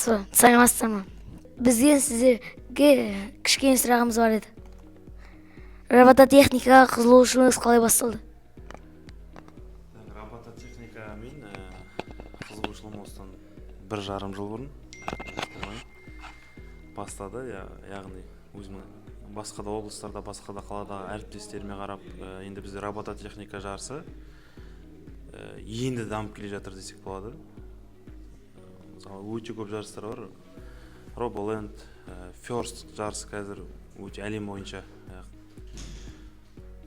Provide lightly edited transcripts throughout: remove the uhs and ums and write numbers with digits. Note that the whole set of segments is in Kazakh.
саламатсыздар ма? Бізге сіздерге кішкене сұрағымыз бар еді. Робототехникаға қызығушылығыңыз қалай басталды? Робототехника мен қызығушылығым осыдан 1,5 жыл бұрын бастады. Яғни өзімнің басқа да облыстарда, басқа да қаладағы әріптестеріме қарап, енді бізде робототехника жарысы енді дамып келе жатыр десек болады. Мысалы, өте көп жарыстар бар. Roboland, First жарысы қазір өте әлем бойынша.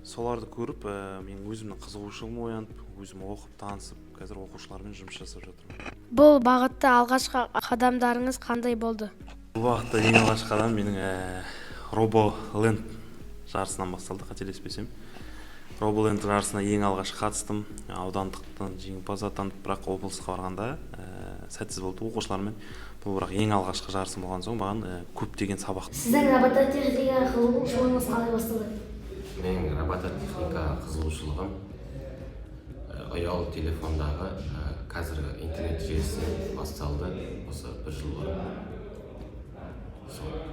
Соларды көріп, мен өзімнің қызығушылығым оянып, өзім оқып, танысып, қазір оқушылармен жұмыс жасап жатырмын. Бұл бағытта алғашқы қадамдарыңыз қандай болды? Бұл бағытта ең алғашқы қадам менің Roboland жарысынан басталды, қателеспесем. Roboland жарысына ең алғаш қатыстым, аудандықтан жеңімпаз атанып, бірақ облысқа барғанда сәтсіз болды оқушылармен. Бұл бірақ ең алғашқы жарысым болған соң, маған көптеген сабақ. Сіздің робототехникаға қызығушылығыңыз қалай басталды? Менің робототехникаға қызығушылығым ұялы телефондағы қазіргі интернет желісінен басталды. Осы 1 жыл бұрын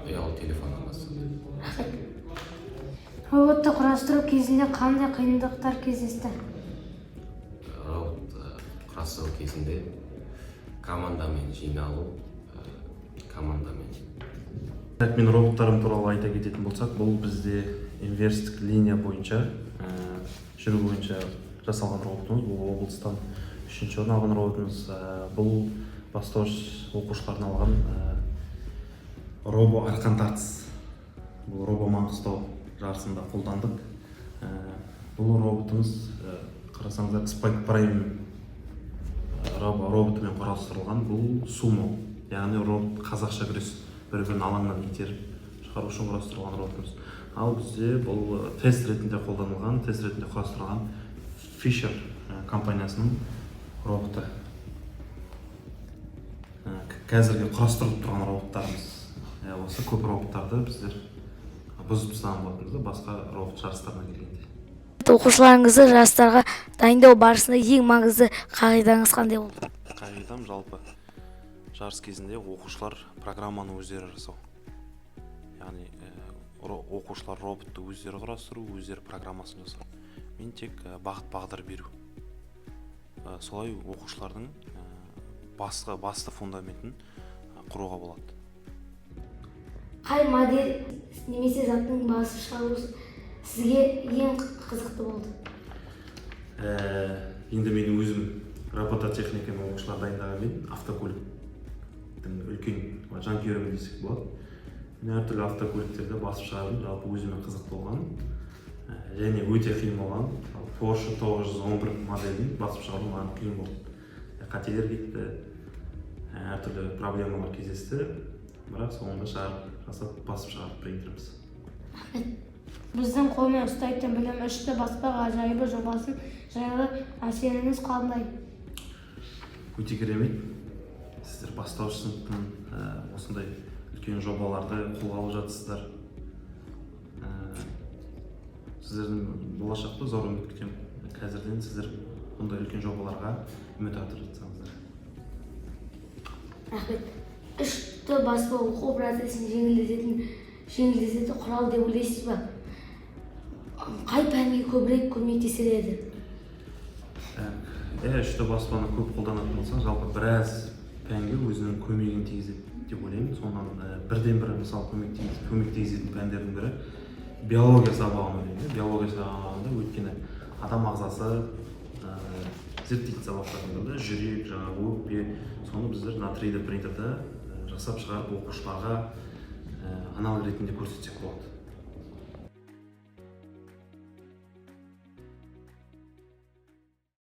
ұялы телефоннан басталды. Роботты құрастыру кезінде қандай қиындықтар кездесті? Робот құрастыру кезінде командамен жиналу, командамен. Мен роботтарым туралы айта кететін болсақ, бұл бізде инверстік линия бойынша жүру бойынша жасалған роботымыз. Бұл облыстан 3-ші орын алған роботымыз. Бұл бастауыш оқушыларына алған робо арқан тартыс. Бұл робо Маңғыстау жарысында қолдандық. Бұл роботымыз қарасаңыздар Spike Prime роботымен құрастырылған. Бұл сумо, яғни робот қазақша күрес, бір-бірін алаңнан итеріп шығару үшін құрастырылған роботымыз. Ал бізде бұл тест ретінде қолданылған, тест ретінде құрастырылған Fisher компаниясының роботы. Қазірге құрастырылып тұрған роботтарымыз. Осы көп роботтарды біздер бұзып тастаған болатынбыз, басқа робот жарыстарына келгенде. Оқушыларыңызды жарыстарға дайындау барысында ең маңызды қағидаңыз қандай болды? Қағидам жалпы жарыс кезінде оқушылар программаны өздері жасау. Яғни оқушылар роботты өздері құрастыру, өздері программасын жасау. Мен тек бағыт-бағдар беру. Солай оқушылардың басты фундаментін құруға болады. Қай модель немесе заттың басып шығару сізге ең қызықты болды? Енді мен өзім робототехникамен оқушылар дайындағанмен автокөліктің үлкен жанкүйерімін десек болады. Мен әртүрлі автокөліктерді басып шығарып, жалпы өзіме қызық болған және өте қиын болған Porsche 911 моделін басып шығару маған қиын болды. Қателер кетті, әртүрлі проблемалар кездесті, бірақ соңында басып шығарып принтеріміз. Біздің қолмен ұстайтын білім үшті баспа ғажайыбы жобасын жайлы әсеріңіз қандай? Өте керемет. Сіздер бастауыш сыныптың осындай үлкен жобаларды қолға алып жатсыздар. Сіздердің болашақта зор үміт күтемін. Қазірден сіздер бұндай үлкен жобаларға үміт артып жатсаңыздар. Рахмет. Үшті баспа оқу процесін жеңілдететін құрал деп ойлайсыз ба? Қай пәнге көбірек көмектеседі? Үшті баспаны көп қолданатын болсаң, жалпы біраз пәнге өзінің көмегін тигізеді деп ойлаймын. Сонdan бірден-бір мысалы көмектесетін пәндердің бірі биология сабағын ойлаймын. Биология сабағында өйткені адам ағзасы зерттейтін сабақтарында жүрек, өкпе, соны біздер 3D принтерде жасап шығарып оқушыларға анализ ретінде көрсетсек болады.